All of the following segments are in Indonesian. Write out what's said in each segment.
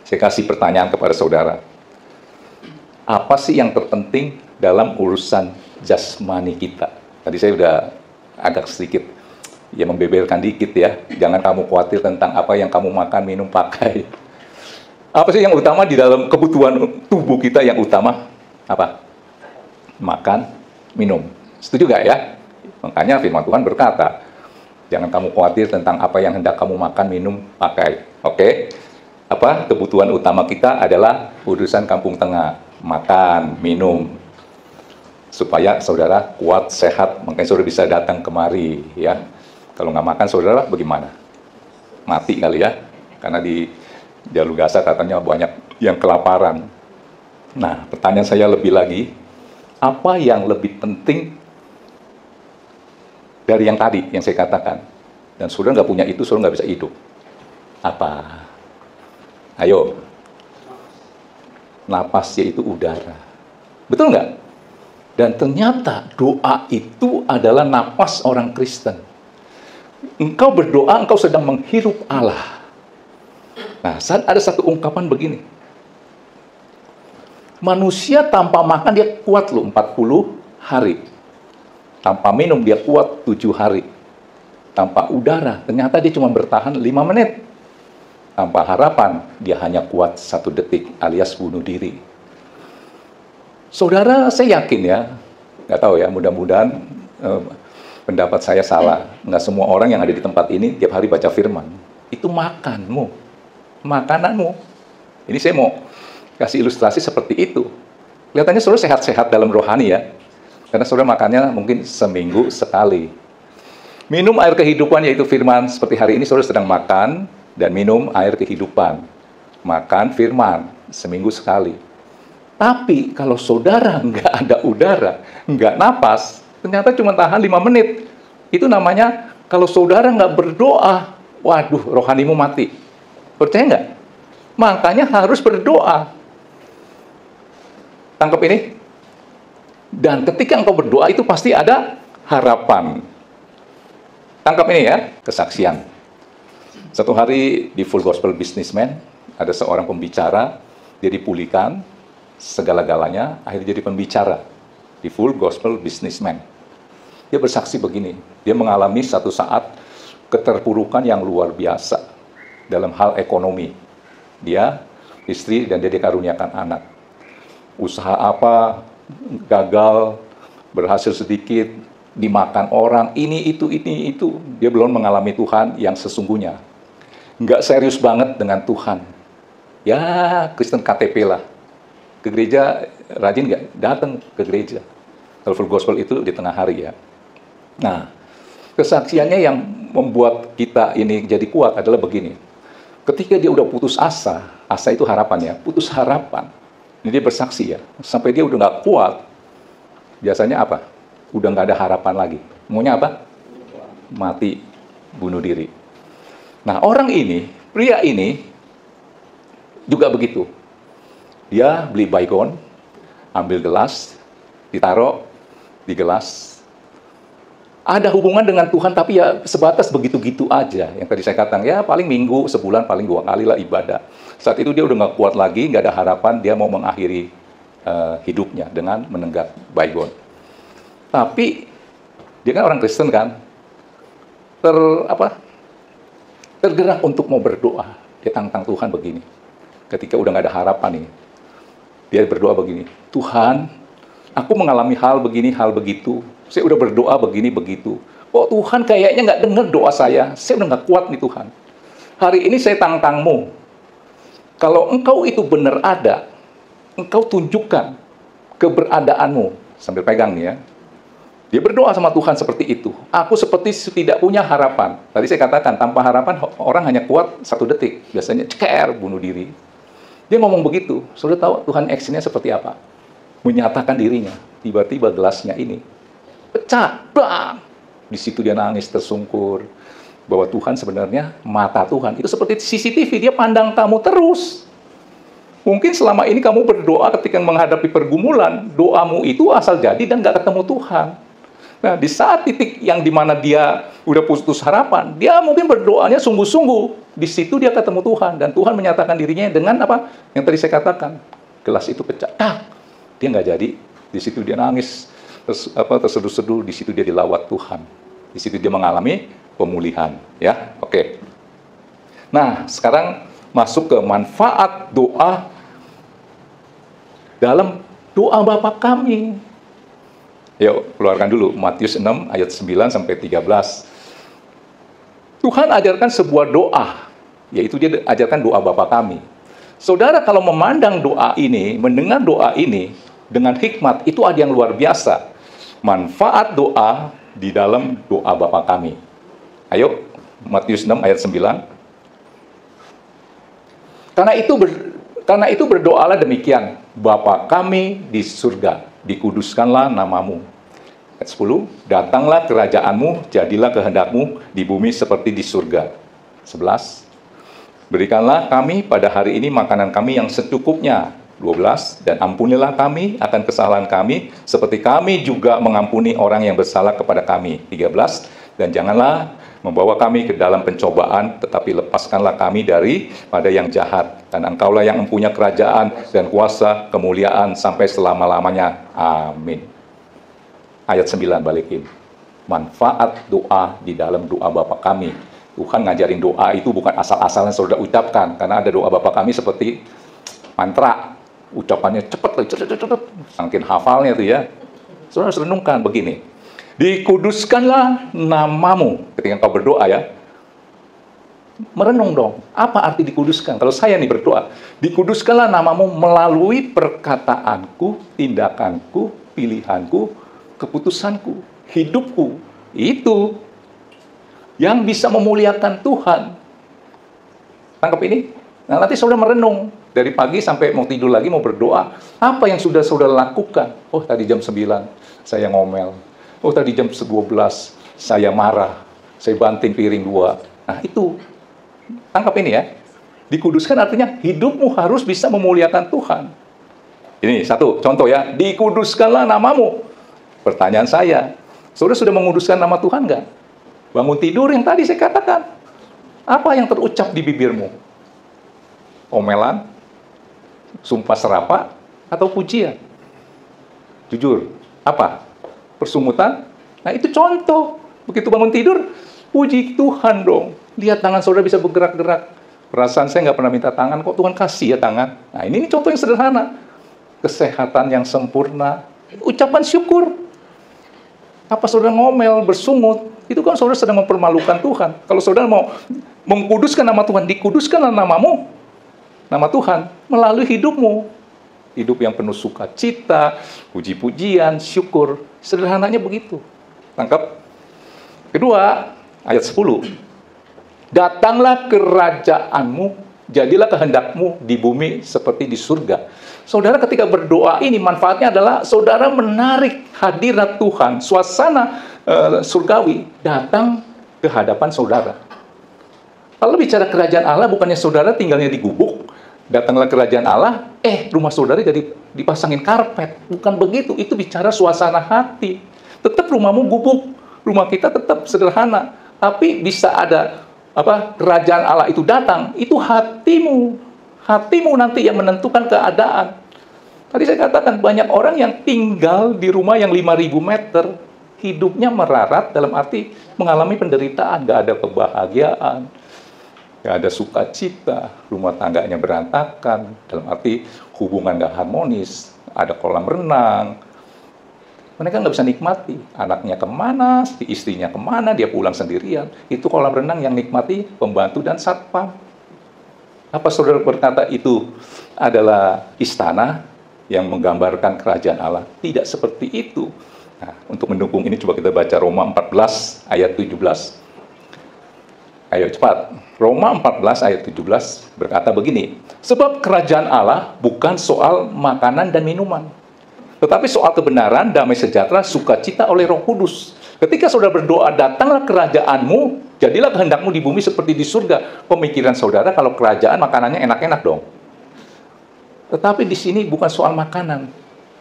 Saya kasih pertanyaan kepada saudara. Apa sih yang terpenting dalam urusan jasmani kita? Tadi saya udah agak sedikit membeberkan dikit ya. Jangan kamu khawatir tentang apa yang kamu makan, minum, pakai. Apa sih yang utama di dalam kebutuhan tubuh kita yang utama? Apa? Makan, minum. Setuju gak ya? Makanya firman Tuhan berkata, jangan kamu khawatir tentang apa yang hendak kamu makan, minum, pakai. Oke? Apa? Kebutuhan utama kita adalah urusan kampung tengah. Makan, minum, supaya saudara kuat, sehat, makanya saudara bisa datang kemari ya. Kalau nggak makan saudara bagaimana? Mati kali ya, karena di Jalur Gaza katanya banyak yang kelaparan. Nah, pertanyaan saya lebih lagi, apa yang lebih penting dari yang tadi yang saya katakan? Dan saudara nggak punya itu, saudara nggak bisa hidup. Apa? Ayo. Napas yaitu udara. Betul nggak? Dan ternyata doa itu adalah napas orang Kristen. Engkau berdoa, engkau sedang menghirup Allah. Nah, ada satu ungkapan begini. Manusia tanpa makan dia kuat loh 40 hari. Tanpa minum dia kuat 7 hari. Tanpa udara, ternyata dia cuma bertahan 5 menit. Tanpa harapan, dia hanya kuat 1 detik alias bunuh diri. Saudara, saya yakin ya, nggak tahu ya, mudah-mudahan pendapat saya salah. Nggak semua orang yang ada di tempat ini tiap hari baca firman. Itu makanmu, makananmu. Ini saya mau kasih ilustrasi seperti itu. Kelihatannya saudara sehat-sehat dalam rohani ya, karena saudara makannya mungkin seminggu sekali. Minum air kehidupan yaitu firman, seperti hari ini saudara sedang makan, dan minum air kehidupan. Makan firman, seminggu sekali. Tapi kalau saudara nggak ada udara, nggak napas, ternyata cuma tahan 5 menit. Itu namanya, kalau saudara nggak berdoa, waduh, rohanimu mati. Percaya nggak? Makanya harus berdoa. Tangkap ini? Dan ketika engkau berdoa, itu pasti ada harapan. Tangkap ini ya, kesaksian. Satu hari di Full Gospel Businessman, ada seorang pembicara, dia dipulihkan segala-galanya, akhirnya jadi pembicara di Full Gospel Businessman. Dia bersaksi begini, dia mengalami satu saat keterpurukan yang luar biasa dalam hal ekonomi. Dia, istri, dan dia dikaruniakan anak. Usaha apa, gagal, berhasil sedikit, dimakan orang, ini, itu. Dia belum mengalami Tuhan yang sesungguhnya. Nggak serius banget dengan Tuhan. Ya, Kristen KTP lah. Ke gereja, rajin nggak? Datang ke gereja. Kalau Full Gospel itu di tengah hari ya. Nah, kesaksiannya yang membuat kita ini jadi kuat adalah begini. Ketika dia udah putus asa itu harapan ya, putus harapan. Ini dia bersaksi ya, sampai dia udah nggak kuat. Biasanya apa? Udah nggak ada harapan lagi. Maunya apa? Mati, bunuh diri. Nah, orang ini, pria ini, juga begitu. Dia beli baygon, ambil gelas, ditaruh di gelas. Ada hubungan dengan Tuhan, tapi ya sebatas begitu-gitu aja. Yang tadi saya katakan, ya paling minggu, sebulan, paling 2 kali lah ibadah. Saat itu dia udah nggak kuat lagi, nggak ada harapan, dia mau mengakhiri hidupnya dengan menenggak baygon. Tapi, dia kan orang Kristen kan, tergerak untuk mau berdoa. Dia tantang Tuhan begini. Ketika udah nggak ada harapan nih, dia berdoa begini, Tuhan, aku mengalami hal begini, hal begitu. Saya udah berdoa begini, begitu. Oh Tuhan kayaknya nggak dengar doa saya udah nggak kuat nih Tuhan. Hari ini saya tantangmu. Kalau engkau itu benar ada, engkau tunjukkan keberadaanmu. Sambil pegang nih ya. Dia berdoa sama Tuhan seperti itu. Aku seperti tidak punya harapan. Tadi saya katakan, tanpa harapan orang hanya kuat 1 detik. Biasanya ceker, bunuh diri. Dia ngomong begitu. Saudara tahu Tuhan actionnya seperti apa? Menyatakan dirinya. Tiba-tiba gelasnya ini pecah. Bang! Di situ dia nangis tersungkur. Bahwa Tuhan sebenarnya, mata Tuhan. Itu seperti CCTV, dia pandang kamu terus. Mungkin selama ini kamu berdoa ketika menghadapi pergumulan. Doamu itu asal jadi dan gak ketemu Tuhan. Nah, di saat titik yang dimana dia udah putus harapan, dia mungkin berdoanya sungguh-sungguh. Di situ dia ketemu Tuhan, dan Tuhan menyatakan dirinya dengan apa? Yang tadi saya katakan, gelas itu pecah. Dia nggak jadi. Di situ dia nangis, terseduh-seduh. Di situ dia dilawat Tuhan. Di situ dia mengalami pemulihan. Ya, oke. Nah, sekarang masuk ke manfaat doa dalam doa Bapa kami. Yuk, keluarkan dulu Matius 6 ayat 9 sampai 13. Tuhan ajarkan sebuah doa, yaitu dia ajarkan doa Bapa kami. Saudara kalau memandang doa ini, mendengar doa ini dengan hikmat, itu ada yang luar biasa. Manfaat doa di dalam doa Bapa kami. Ayo, Matius 6 ayat 9. Karena itu berdoalah demikian, Bapa kami di surga, dikuduskanlah namamu. Ayat 10, datanglah kerajaanmu, jadilah kehendakmu di bumi seperti di surga. 11, berikanlah kami pada hari ini makanan kami yang secukupnya. 12, dan ampunilah kami akan kesalahan kami, seperti kami juga mengampuni orang yang bersalah kepada kami. 13, dan janganlah membawa kami ke dalam pencobaan, tetapi lepaskanlah kami daripada yang jahat. Dan Engkaulah yang mempunyai kerajaan dan kuasa, kemuliaan sampai selama-lamanya. Amin. Ayat 9 balikin. Manfaat doa di dalam doa Bapa kami. Tuhan ngajarin doa itu bukan asal-asalan saudara ucapkan. Karena ada doa Bapa kami seperti mantra. Ucapannya cepat, saking hafalnya itu ya. Saudara harus renungkan begini. Dikuduskanlah namamu. Ketika engkau berdoa ya, merenung dong. Apa arti dikuduskan? Kalau saya nih berdoa, dikuduskanlah namamu melalui perkataanku, tindakanku, pilihanku, keputusanku, hidupku. Itu yang bisa memuliakan Tuhan. Tangkap ini? Nah, nanti saudara merenung. Dari pagi sampai mau tidur lagi, mau berdoa. Apa yang sudah saudara lakukan? Oh, tadi jam 9 saya ngomel. Oh, tadi jam 12 saya marah. Saya banting piring 2. Nah, itu. Tangkap ini ya. Dikuduskan artinya hidupmu harus bisa memuliakan Tuhan. Ini satu contoh ya. Dikuduskanlah namamu. Pertanyaan saya, saudara sudah menguduskan nama Tuhan nggak? Bangun tidur yang tadi saya katakan. Apa yang terucap di bibirmu? Omelan? Sumpah serapah? Atau pujian? Jujur, apa? Persumutan? Nah, itu contoh. Begitu bangun tidur, puji Tuhan dong. Lihat tangan saudara bisa bergerak-gerak. Perasaan saya nggak pernah minta tangan, kok Tuhan kasih ya tangan. Nah, ini contoh yang sederhana. Kesehatan yang sempurna. Ucapan syukur. Apa saudara ngomel, bersungut, itu kan saudara sedang mempermalukan Tuhan. Kalau saudara mau mengkuduskan nama Tuhan, dikuduskanlah namamu, nama Tuhan, melalui hidupmu. Hidup yang penuh sukacita, puji-pujian, syukur. Sederhananya begitu. Tangkap? Kedua, ayat 10. Datanglah kerajaanmu, jadilah kehendakmu di bumi seperti di surga. Saudara ketika berdoa ini, manfaatnya adalah saudara menarik hadirat Tuhan, suasana surgawi datang ke hadapan saudara. Kalau bicara kerajaan Allah, bukannya saudara tinggalnya di gubuk, datanglah kerajaan Allah, rumah saudara jadi dipasangin karpet. Bukan begitu, itu bicara suasana hati. Tetap rumahmu gubuk, rumah kita tetap sederhana, tapi bisa ada kerajaan Allah itu datang, itu hatimu. Hatimu nanti yang menentukan keadaan. Tadi saya katakan banyak orang yang tinggal di rumah yang 5.000 meter, hidupnya merarat dalam arti mengalami penderitaan, nggak ada kebahagiaan, nggak ada sukacita, rumah tangganya berantakan, dalam arti hubungan nggak harmonis, ada kolam renang. Mereka nggak bisa nikmati. Anaknya kemana, istrinya kemana, dia pulang sendirian. Itu kolam renang yang nikmati pembantu dan satpam. Apa saudara berkata itu adalah istana yang menggambarkan kerajaan Allah? Tidak seperti itu. Nah, untuk mendukung ini coba kita baca Roma 14 ayat 17. Ayo cepat. Roma 14 ayat 17 berkata begini. Sebab kerajaan Allah bukan soal makanan dan minuman, tetapi soal kebenaran, damai sejahtera, sukacita oleh Roh Kudus. Ketika saudara berdoa, datanglah kerajaanmu, jadilah kehendakmu di bumi seperti di surga. Pemikiran saudara kalau kerajaan makanannya enak-enak dong. Tetapi di sini bukan soal makanan.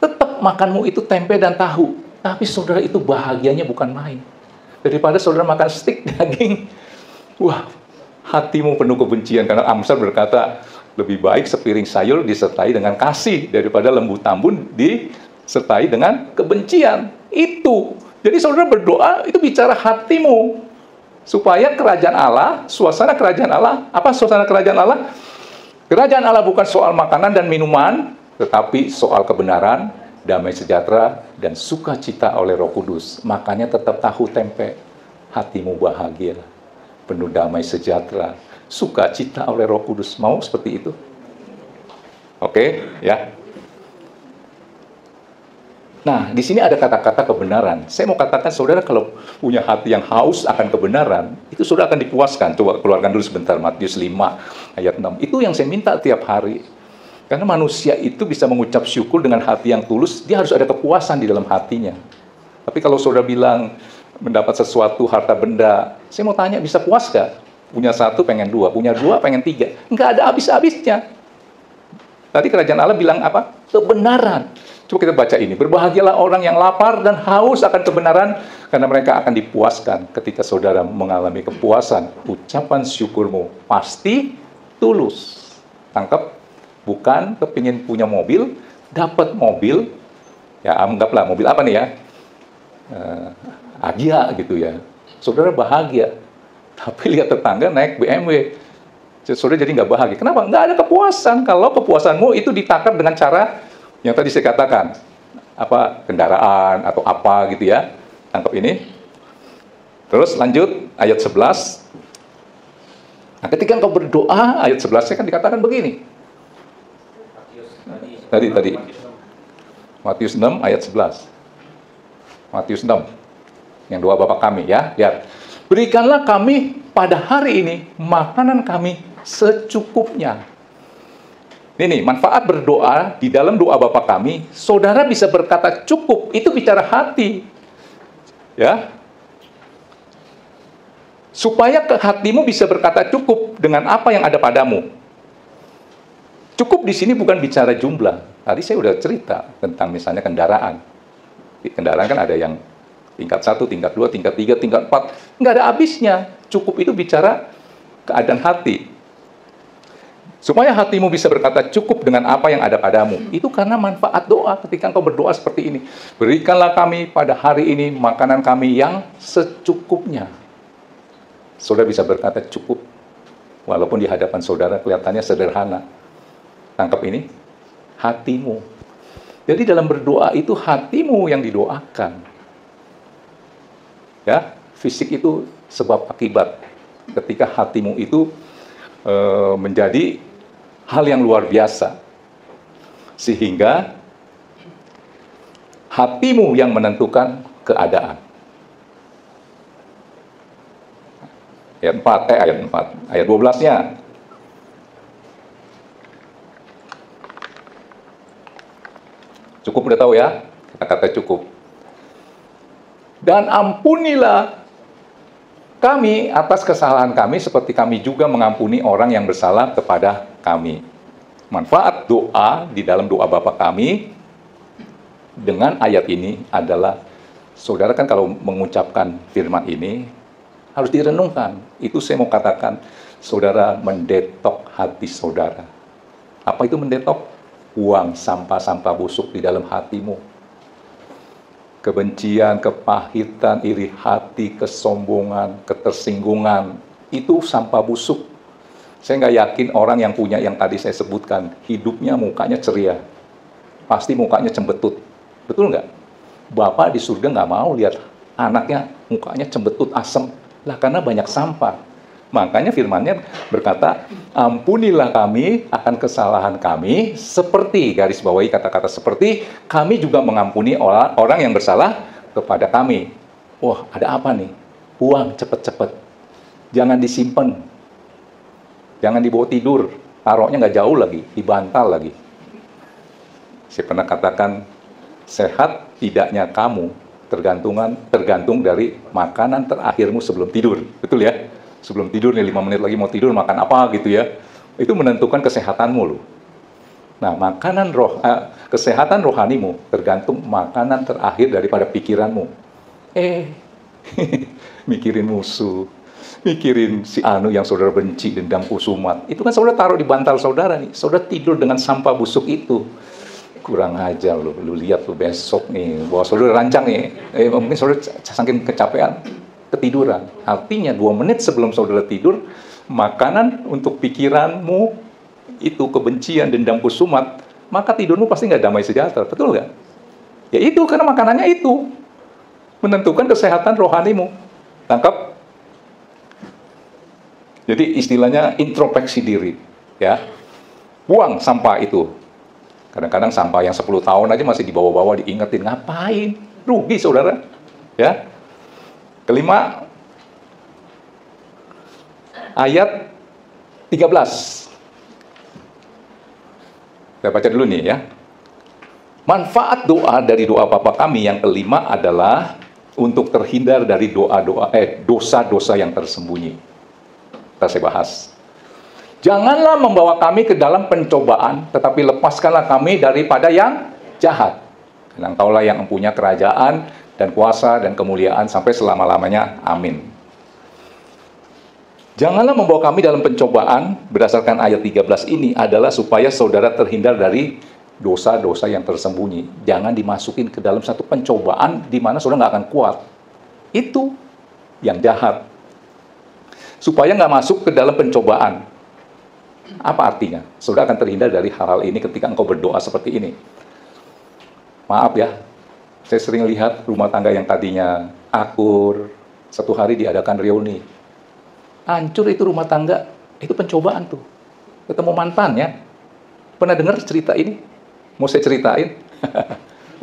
Tetap makanmu itu tempe dan tahu. Tapi saudara itu bahagianya bukan main. Daripada saudara makan stik daging, wah, hatimu penuh kebencian. Karena Amsal berkata, lebih baik sepiring sayur disertai dengan kasih daripada lembu tambun disertai dengan kebencian. Itu. Jadi saudara berdoa itu bicara hatimu. Supaya kerajaan Allah, suasana kerajaan Allah, apa suasana kerajaan Allah? Kerajaan Allah bukan soal makanan dan minuman, tetapi soal kebenaran, damai sejahtera, dan sukacita oleh Roh Kudus. Makanya tetap tahu tempe, hatimu bahagia, penuh damai sejahtera, sukacita oleh Roh Kudus. Mau seperti itu? Oke, ya. Nah, di sini ada kata-kata kebenaran. Saya mau katakan, saudara kalau punya hati yang haus akan kebenaran, itu saudara akan dipuaskan. Coba keluarkan dulu sebentar, Matius 5 ayat 6. Itu yang saya minta tiap hari. Karena manusia itu bisa mengucap syukur dengan hati yang tulus, dia harus ada kepuasan di dalam hatinya. Tapi kalau saudara bilang mendapat sesuatu, harta benda, saya mau tanya, bisa puas gak? Punya satu, pengen dua. Punya dua, pengen tiga. Nggak ada habis-habisnya. Tadi kerajaan Allah bilang apa? Kebenaran. Coba kita baca ini. Berbahagialah orang yang lapar dan haus akan kebenaran, karena mereka akan dipuaskan. Ketika saudara mengalami kepuasan, ucapan syukurmu pasti tulus. Tangkap? Bukan kepingin punya mobil, dapat mobil, ya anggaplah mobil apa nih ya? Agia gitu ya. Saudara bahagia. Tapi lihat tetangga naik BMW. Saudara jadi nggak bahagia. Kenapa? Nggak ada kepuasan. Kalau kepuasanmu itu ditakar dengan cara yang tadi saya katakan, apa kendaraan atau apa gitu ya. Tangkap ini. Terus lanjut ayat 11. Nah, ketika engkau berdoa, ayat 11-nya kan dikatakan begini. Tadi. Matius 6 ayat 11. Matius 6. Yang doa Bapa kami ya. Lihat. Berikanlah kami pada hari ini makanan kami secukupnya. Ini manfaat berdoa di dalam doa Bapa kami, saudara bisa berkata cukup, itu bicara hati. Ya. Supaya hatimu bisa berkata cukup dengan apa yang ada padamu. Cukup di sini bukan bicara jumlah. Tadi saya udah cerita tentang misalnya kendaraan. Di kendaraan kan ada yang tingkat 1, tingkat 2, tingkat 3, tingkat 4. Nggak ada habisnya. Cukup itu bicara keadaan hati. Supaya hatimu bisa berkata cukup dengan apa yang ada padamu. Itu karena manfaat doa ketika engkau berdoa seperti ini. Berikanlah kami pada hari ini makanan kami yang secukupnya. Saudara bisa berkata cukup. Walaupun di hadapan saudara kelihatannya sederhana. Tangkap ini. Hatimu. Jadi dalam berdoa itu hatimu yang didoakan. Ya, fisik itu sebab akibat. Ketika hatimu itu menjadi hal yang luar biasa. Sehingga hatimu yang menentukan keadaan. Ayat 4. Ayat 12-nya. Cukup udah tahu ya? Kata-kata cukup. Dan ampunilah kami atas kesalahan kami seperti kami juga mengampuni orang yang bersalah kepada kami. Manfaat doa di dalam doa Bapa kami dengan ayat ini adalah, saudara kan kalau mengucapkan firman ini harus direnungkan. Itu saya mau katakan, saudara mendetok hati saudara. Apa itu mendetok? Buang sampah-sampah busuk di dalam hatimu. Kebencian, kepahitan, iri hati, kesombongan, ketersinggungan. Itu sampah busuk. Saya nggak yakin orang yang punya yang tadi saya sebutkan, hidupnya mukanya ceria. Pasti mukanya cembetut. Betul nggak? Bapak di surga nggak mau lihat anaknya mukanya cembetut, asem. Lah karena banyak sampah. Makanya firman-Nya berkata, ampunilah kami akan kesalahan kami, seperti, garis bawahi kata-kata seperti, kami juga mengampuni orang yang bersalah kepada kami. Wah, ada apa nih? Buang cepet-cepet. Jangan disimpan. Jangan dibawa tidur. Taruhnya nggak jauh lagi, dibantal lagi. Saya pernah katakan, sehat tidaknya kamu tergantung dari makanan terakhirmu sebelum tidur. Betul ya? Sebelum tidur nih 5 menit lagi mau tidur makan apa gitu ya. Itu menentukan kesehatanmu loh. Nah, kesehatan rohanimu tergantung makanan terakhir daripada pikiranmu. Mikirin musuh, mikirin si Anu yang saudara benci, dendam kusumat. Itu kan saudara taruh di bantal saudara nih. Saudara tidur dengan sampah busuk itu. Kurang ajar lu lihat lu besok nih, bahwa saudara rancang nih. Mungkin saudara saking kecapean, ketiduran. Artinya 2 menit sebelum saudara tidur, makanan untuk pikiranmu itu kebencian, dendam kusumat, maka tidurmu pasti nggak damai sejahtera, betul nggak? Ya itu, karena makanannya itu menentukan kesehatan rohanimu. Tangkap? Jadi istilahnya introspeksi diri, ya. Buang sampah itu. Kadang-kadang sampah yang 10 tahun aja masih dibawa-bawa, diingetin, ngapain? Rugi saudara, ya. Kelima, ayat 13. Saya baca dulu nih ya. Manfaat doa dari doa Bapa kami yang kelima adalah untuk terhindar dari dosa-dosa yang tersembunyi. Kita saya bahas. Janganlah membawa kami ke dalam pencobaan, tetapi lepaskanlah kami daripada yang jahat. Dan Engkaulah yang mempunyai kerajaan dan kuasa dan kemuliaan sampai selama-lamanya. Amin. Janganlah membawa kami dalam pencobaan, berdasarkan ayat 13 ini adalah supaya saudara terhindar dari dosa-dosa yang tersembunyi. Jangan dimasukin ke dalam satu pencobaan di mana saudara nggak akan kuat. Itu yang jahat. Supaya nggak masuk ke dalam pencobaan. Apa artinya? Saudara akan terhindar dari hal-hal ini ketika engkau berdoa seperti ini. Maaf ya, saya sering lihat rumah tangga yang tadinya akur, satu hari diadakan reuni. Hancur itu rumah tangga, itu pencobaan tuh. Ketemu mantan ya. Pernah dengar cerita ini? Mau saya ceritain?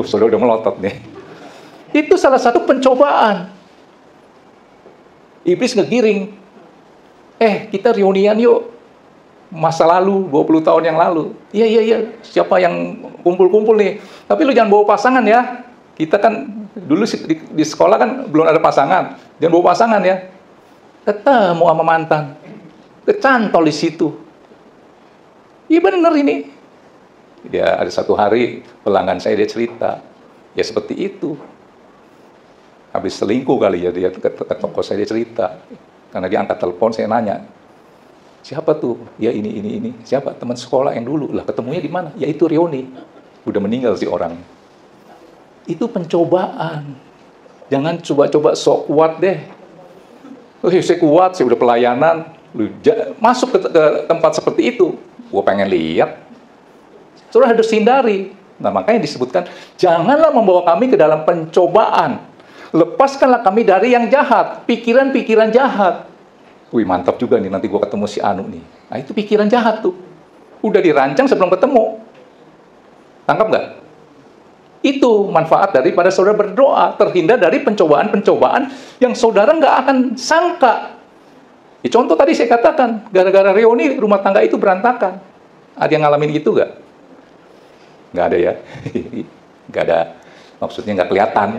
Saudara udah melotot nih. Itu salah satu pencobaan. Iblis ngegiring. Kita reunian yuk. Masa lalu, 20 tahun yang lalu. Iya. Siapa yang kumpul-kumpul nih? Tapi lu jangan bawa pasangan ya. Kita kan dulu di sekolah kan belum ada pasangan. Jangan bawa pasangan ya. Ketemu sama mantan, kecantol di situ. Iya bener ini. Ya ada satu hari pelanggan saya dia cerita, ya seperti itu. Habis selingkuh kali ya dia ke toko saya dia cerita. Karena dia angkat telepon, saya nanya, siapa tuh? Ya ini. Siapa? Teman sekolah yang dulu. Lah ketemunya di mana? Ya itu reuni. Udah meninggal si orang. Itu pencobaan. Jangan coba-coba sok kuat deh. Saya kuat, saya udah pelayanan, masuk ke tempat seperti itu. Gue pengen lihat. Saudara harus hindari. Nah makanya disebutkan, janganlah membawa kami ke dalam pencobaan. Lepaskanlah kami dari yang jahat, pikiran-pikiran jahat. Wih mantap juga nih, nanti gue ketemu si Anu nih. Nah itu pikiran jahat tuh. Udah dirancang sebelum ketemu. Tangkap nggak? Itu manfaat daripada saudara berdoa, terhindar dari pencobaan-pencobaan yang saudara nggak akan sangka. Ya, contoh tadi saya katakan, gara-gara reuni rumah tangga itu berantakan. Ada yang ngalamin gitu nggak? Nggak ada ya? Nggak ada. Maksudnya nggak kelihatan.